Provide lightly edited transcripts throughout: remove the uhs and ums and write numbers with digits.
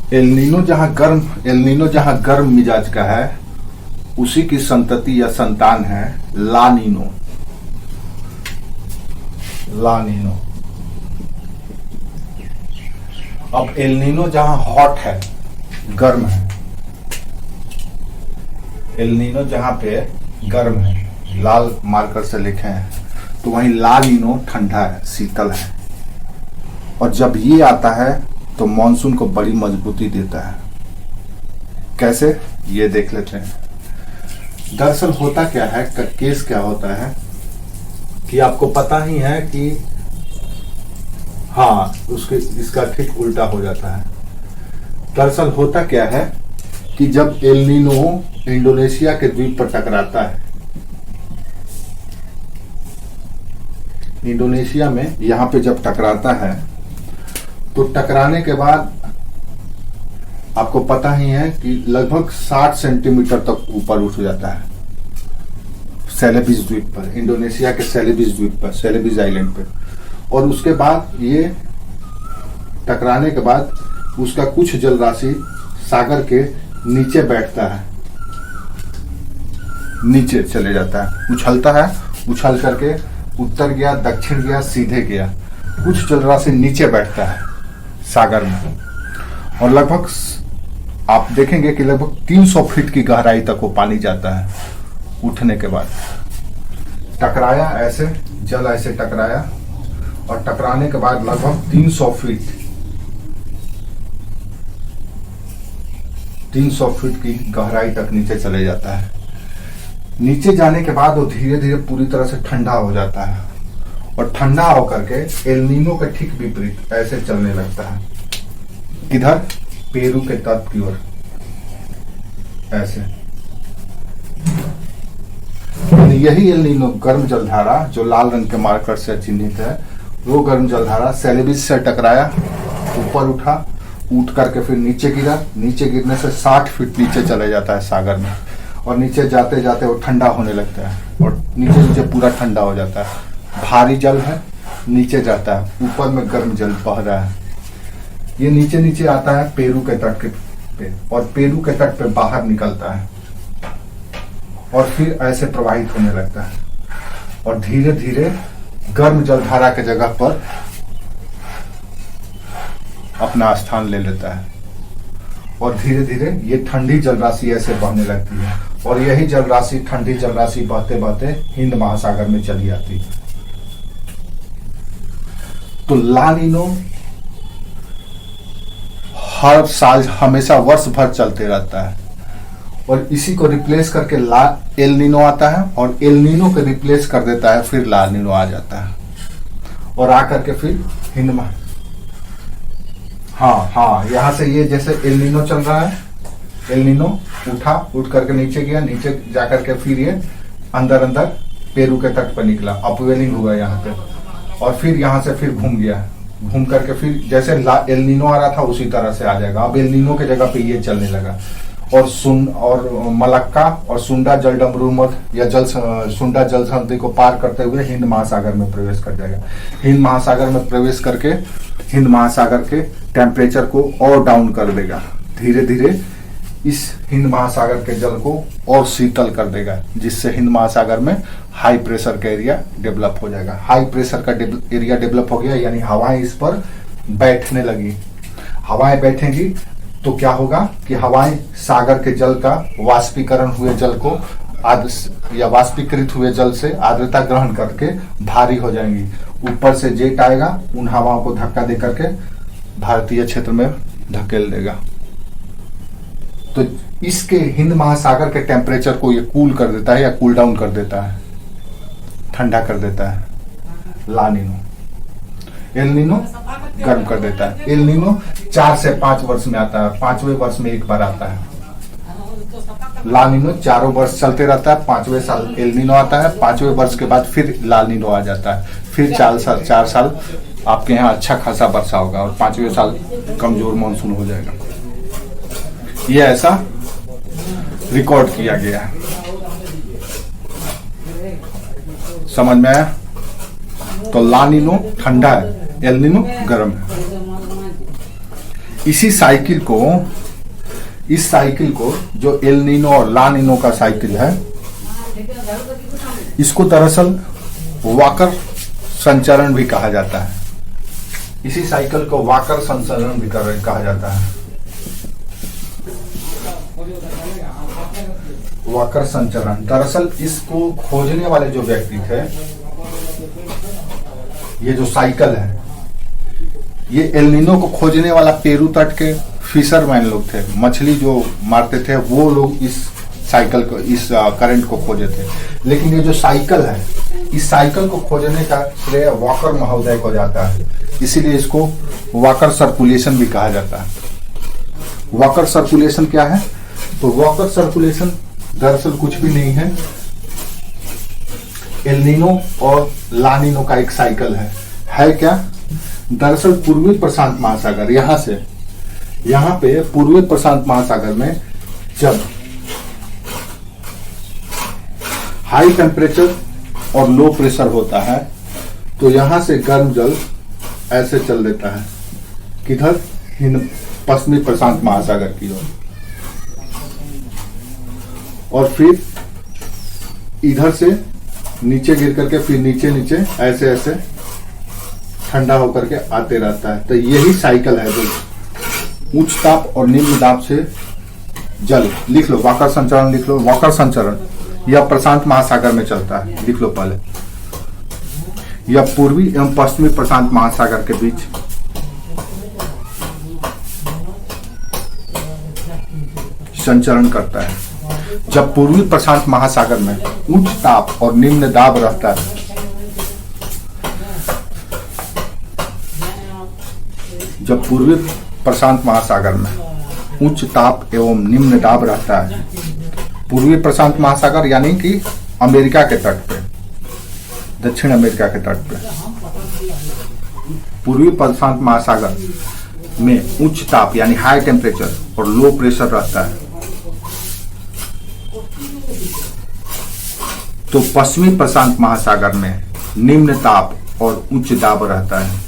El Nino जहां गर्म मिजाज का है, उसी की संतति या संतान है ला नीनो। ला नीनो। अब एल नीनो जहां हॉट है, गर्म है, एल नीनो जहां पे गर्म है, लाल मार्कर से लिखे हैं, तो वहीं ला नीनो ठंडा है, शीतल है। और जब ये आता है तो मॉनसून को बड़ी मजबूती देता है। कैसे, ये देख लेते हैं। दरअसल होता क्या है, केस क्या होता है कि आपको पता ही है कि हाँ, इसका ठीक उल्टा हो जाता है। दरअसल होता क्या है कि जब एल नीनो इंडोनेशिया के द्वीप पर टकराता है, इंडोनेशिया में यहां पे जब टकराता है, तो टकराने के बाद आपको पता ही है कि लगभग 60 सेंटीमीटर तक ऊपर उठ जाता है सेलेबीज द्वीप पर, इंडोनेशिया के सेलेबीज द्वीप पर, सेलेबीज आइलैंड पर। और उसके बाद ये टकराने के बाद उसका कुछ जल राशि सागर के नीचे बैठता है, नीचे चले जाता है, उछलता है, उछल करके उत्तर गया, दक्षिण गया, सीधे गया, कुछ जल राशि नीचे बैठता है सागर में। और लगभग आप देखेंगे कि लगभग 300 फीट की गहराई तक वो पानी जाता है उठने के बाद। टकराया ऐसे, जल ऐसे टकराया, और टकराने के बाद लगभग 300 फीट की गहराई तक नीचे चले जाता है। नीचे जाने के बाद वो धीरे धीरे पूरी तरह से ठंडा हो जाता है, और ठंडा होकर के एल नीनो के ठीक विपरीत ऐसे चलने लगता है। किधर? पेरू के तट की ओर, ऐसे। यही एल नीनो गर्म जलधारा, जो लाल रंग के मार्कर से चिन्हित है, वो गर्म जलधारा सेलेबीज से टकराया, ऊपर उठा, उठ करके फिर नीचे गिरा, नीचे गिरने से 60 फीट नीचे चले जाता है सागर में। और नीचे जाते जाते वो ठंडा होने लगता है, और नीचे नीचे पूरा ठंडा हो जाता है। भारी जल है, नीचे जाता है, ऊपर में गर्म जल बह रहा है। ये नीचे नीचे आता है पेरू के तट पे, और पेरू के तट पे बाहर निकलता है, और फिर ऐसे प्रवाहित होने लगता है, और धीरे धीरे गर्म जलधारा के जगह पर अपना स्थान ले लेता है। और धीरे धीरे ये ठंडी जलराशि ऐसे बहने लगती है, और यही जलराशि, ठंडी जलराशि बहते बहते हिंद महासागर में चली आती है। तो ला नीनो हर साल, हमेशा वर्ष भर चलते रहता है, और इसी को रिप्लेस करके एल नीनो आता है, और एल नीनो को रिप्लेस कर देता है, फिर ला नीनो आ जाता है, और आकर के फिर हिंद महा, हाँ, यहां से ये जैसे एल नीनो चल रहा है, एल नीनो उठा, उठ करके नीचे गया, नीचे जाकर के फिर ये अंदर अंदर पेरू के तट पर निकला, अपवेलिंग हुआ यहाँ पे, और फिर यहाँ से फिर घूम गया, घूम करके फिर जैसे एल नीनो आ रहा था उसी तरह से आ जाएगा। अब एल नीनो के जगह पे ये चलने लगा, और मलक्का और सुंडा जलडमरू मध या सुंडा जल संधि को पार करते हुए हिंद महासागर में प्रवेश कर जाएगा। हिंद महासागर में प्रवेश करके हिंद महासागर के टेम्परेचर को और डाउन कर देगा, धीरे धीरे इस हिंद महासागर के जल को और शीतल कर देगा, जिससे हिंद महासागर में हाई प्रेशर का एरिया डेवलप हो जाएगा। हाई प्रेशर का एरिया डेवलप हो गया, यानी हवाएं इस पर बैठने लगी। हवाएं बैठेंगी तो क्या होगा कि हवाएं सागर के जल का वाष्पीकरण हुए जल को या वाष्पीकृत हुए जल से आर्द्रता ग्रहण करके भारी हो जाएंगी। ऊपर से जेट आएगा, उन हवाओं को धक्का दे करके भारतीय क्षेत्र में धकेल देगा। तो इसके हिंद महासागर के टेम्परेचर को ये कूल कर देता है, या कूल डाउन कर देता है, ठंडा कर देता है ला नीनो। एल नीनो गर्म कर देता है। एल नीनो 4 से 5 वर्ष में आता है, 5वें वर्ष में एक बार आता है। ला नीनो 4 वर्ष चलते रहता है, 5वें साल एल नीनो आता है, 5वें वर्ष के बाद फिर ला नीनो आ जाता है। फिर 4 साल आपके यहाँ अच्छा खासा वर्षा होगा, और 5वें साल कमजोर मानसून हो जाएगा। ये ऐसा रिकॉर्ड किया गया है। समझ में आया? तो ला नीनो ठंडा है, एल नीनो गर्म है। इसी साइकिल को, इस साइकिल को जो एल नीनो और ला नीनो का साइकिल है, इसको दरअसल वाकर संचरण भी कहा जाता है। इसी साइकिल को वाकर संचरण भी कहा जाता है। वाकर संचरण, दरअसल इसको खोजने वाले जो व्यक्ति थे, ये जो साइकिल है, ये एल नीनो को खोजने वाला पेरू तट के फिशरमैन लोग थे, मछली जो मारते थे, वो लोग इस साइकिल को, इस करंट को खोजे थे। लेकिन ये जो साइकिल है, इस साइकिल को खोजने का श्रेय वाकर महोदय को जाता है, इसीलिए इसको वाकर सर्कुलेशन भी कहा जाता है। वाकर सर्कुलेशन क्या है? तो वाकर सर्कुलेशन दरअसल कुछ भी नहीं है, एल नीनो और ला नीनो का एक साइकिल है क्या? दरअसल पूर्वी प्रशांत महासागर, यहाँ पे पूर्वी प्रशांत महासागर में जब हाई टेम्परेचर और लो प्रेशर होता है, तो यहां से गर्म जल ऐसे चल देता है, किधर? पश्चिमी प्रशांत महासागर की ओर, और फिर इधर से नीचे गिर करके फिर नीचे नीचे ऐसे ऐसे ठंडा होकर के आते रहता है। तो यही साइकिल है जो उच्च ताप और निम्न दाब से जल, लिख लो वाकर संचरण, लिख लो वाकर संचरण, यह प्रशांत महासागर में चलता है, लिख लो पहले। यह पूर्वी एवं पश्चिमी प्रशांत महासागर के बीच संचरण करता है। जब पूर्वी प्रशांत महासागर में उच्च ताप और निम्न दाब रहता है, जब पूर्वी प्रशांत महासागर में उच्च ताप एवं निम्न दाब रहता है, पूर्वी प्रशांत महासागर यानी कि अमेरिका के तट पे, दक्षिण अमेरिका के तट पे, पूर्वी प्रशांत महासागर में उच्च ताप यानी हाई टेम्परेचर और लो प्रेशर रहता है, तो पश्चिमी प्रशांत महासागर में निम्न ताप और उच्च दाब रहता है।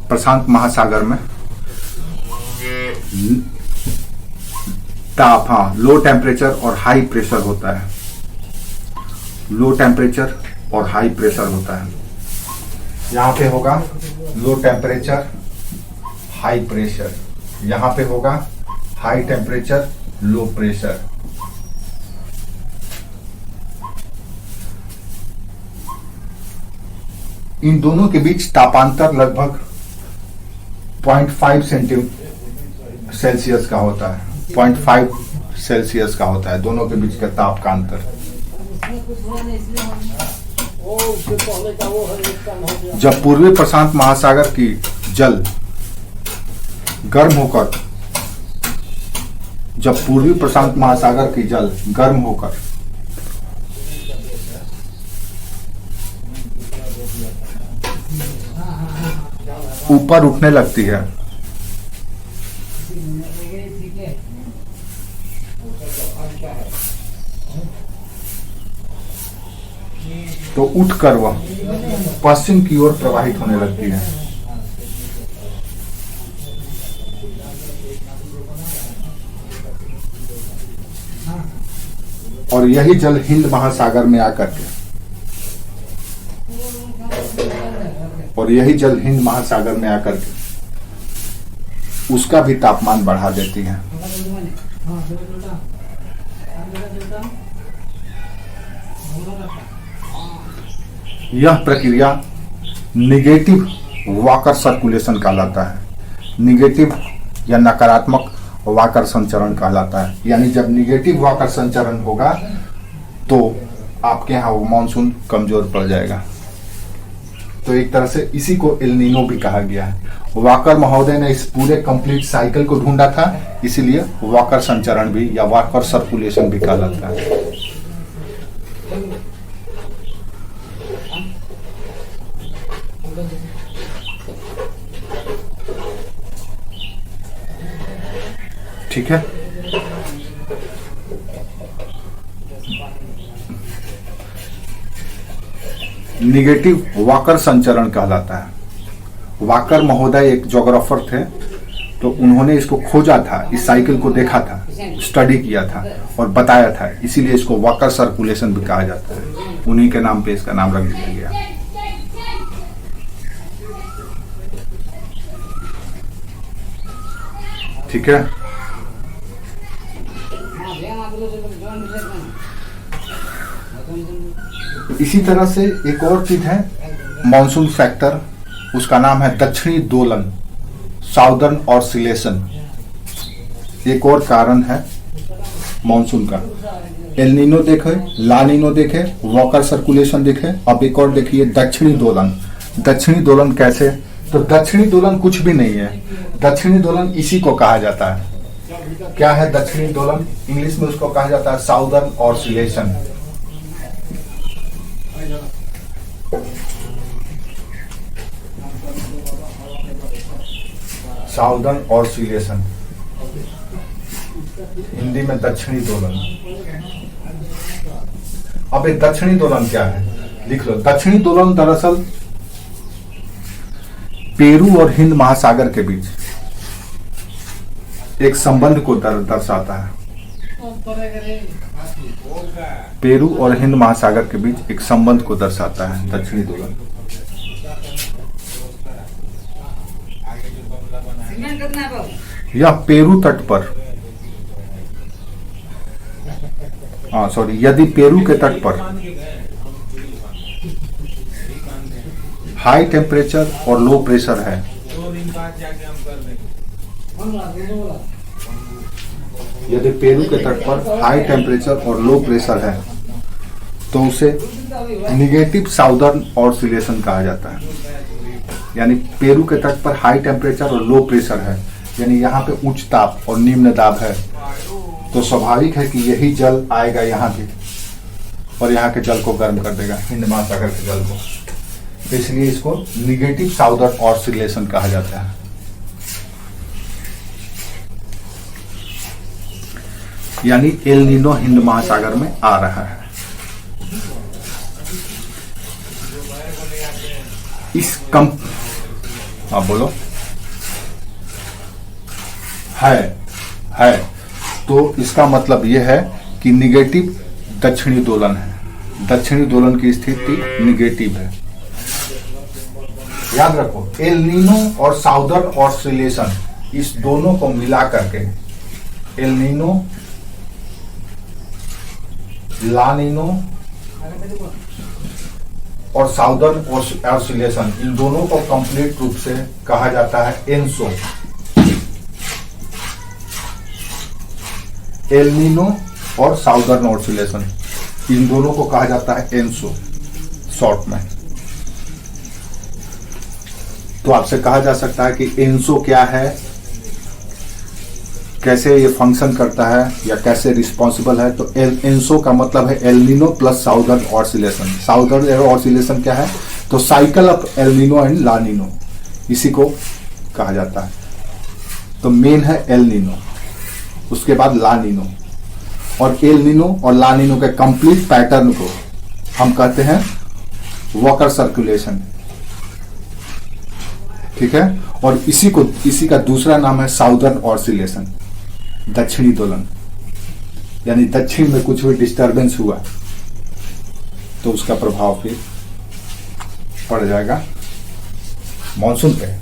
प्रशांत महासागर में ताप, लो टेम्परेचर और हाई प्रेशर होता है, लो टेम्परेचर और हाई प्रेशर होता है। यहाँ पे होगा लो टेम्परेचर हाई प्रेशर, यहाँ पे होगा हाई टेम्परेचर लो प्रेशर। इन दोनों के बीच तापांतर लगभग 0.5 सेल्सियस का होता है, 0.5 सेल्सियस का होता है दोनों के बीच का ताप का अंतर। जब पूर्वी प्रशांत महासागर की जल गर्म होकर, जब पूर्वी प्रशांत महासागर की जल गर्म होकर ऊपर उठने लगती है, तो उठकर वह पश्चिम की ओर प्रवाहित होने लगती है। और यही जल हिंद महासागर में आकर के, और यही जल हिंद महासागर में आकर के उसका भी तापमान बढ़ा देती है। यह प्रक्रिया निगेटिव वाकर सर्कुलेशन कहलाता है, निगेटिव या नकारात्मक वाकर संचरण कहलाता है। यानी जब निगेटिव वाकर संचरण होगा तो आपके यहाँ वो मानसून कमजोर पड़ जाएगा। तो एक तरह से इसी को एल नीनो भी कहा गया है। वाकर महोदय ने इस पूरे कंप्लीट साइकिल को ढूंढा था, इसीलिए वाकर संचरण भी या वाकर सर्कुलेशन भी कहलाता है। ठीक है। निगेटिव वाकर संचरण कहलाता है। वाकर महोदय एक ज्योग्राफर थे, तो उन्होंने इसको खोजा था, इस साइकिल को देखा था, स्टडी किया था और बताया था, इसीलिए इसको वाकर सर्कुलेशन भी कहा जाता है। उन्हीं के नाम पे इसका नाम रख दिया गया। ठीक है। इसी तरह से एक और चीज है मॉनसून फैक्टर, उसका नाम है दक्षिणी दोलन, साउदर्न ऑसिलेशन। एक और कारण है मॉनसून का। एल नीनो देखे, ला नीनो देखे, वॉकर सर्कुलेशन देखे, अब एक और देखिए दक्षिणी दोलन। दक्षिणी दोलन कैसे? तो दक्षिणी दोलन कुछ भी नहीं है। दक्षिणी दोलन इसी को कहा जाता है। क्या है दक्षिणी दोलन? इंग्लिश में उसको कहा जाता है southern oscillation. Southern oscillation, Hindi में दक्षिणी दोलन। अब एक दक्षिणी दोलन क्या है लिख लो। दक्षिणी दोलन दरअसल पेरू और हिंद महासागर के बीच एक संबंध को दर्शाता है। पेरू और हिंद महासागर के बीच एक संबंध को दर्शाता है दक्षिणी दोलन। या पेरू तट पर, यदि पेरू के तट पर हाई टेम्परेचर और लो प्रेशर है, यदि पेरू के तट पर हाई टेम्परेचर और लो प्रेशर है तो उसे निगेटिव साउदर्न ऑसिलेशन कहा जाता है। यानी पेरू के तट पर हाई टेम्परेचर और लो प्रेशर है, यानी यहाँ पे उच्च ताप और निम्न दाब है, तो स्वाभाविक है कि यही जल आएगा यहाँ भी और यहाँ के जल को गर्म कर देगा, हिंद महासागर के जल को। तो इसलिए इसको निगेटिव साउदर्न ऑसिलेशन कहा जाता है। यानी एल नीनो हिंद महासागर में आ रहा है। इस बोलो है तो इसका मतलब यह है कि निगेटिव दक्षिणी दोलन है। दक्षिणी दोलन की स्थिति निगेटिव है। याद रखो, एल नीनो और साउदर्न ऑसिलेशन, इस दोनों को मिला करके एल नीनो, ला नीनो और साउदर्न ऑसिलेशन, इन दोनों को कंप्लीट रूप से कहा जाता है एनसो। एल नीनो और साउदर्न ऑसिलेशन, इन दोनों को कहा जाता है एनसो शॉर्ट में। तो आपसे कहा जा सकता है कि एनसो क्या है, कैसे ये फंक्शन करता है या कैसे रिस्पॉन्सिबल है। तो एनसो का मतलब है El Nino plus southern oscillation. Southern oscillation क्या है? तो cycle of El Nino and La Nina, इसी को कहा जाता है। तो मेन है एल नीनो, उसके बाद ला नीनो, और एल नीनो और ला नीनो के कंप्लीट पैटर्न को हम कहते हैं वॉकर सर्कुलेशन। ठीक है। और इसी का दूसरा नाम है साउदर्न ऑसिलेशन, दक्षिणी दोलन। यानी दक्षिण में कुछ भी डिस्टरबेंस हुआ तो उसका प्रभाव फिर पड़ जाएगा मॉनसून पे।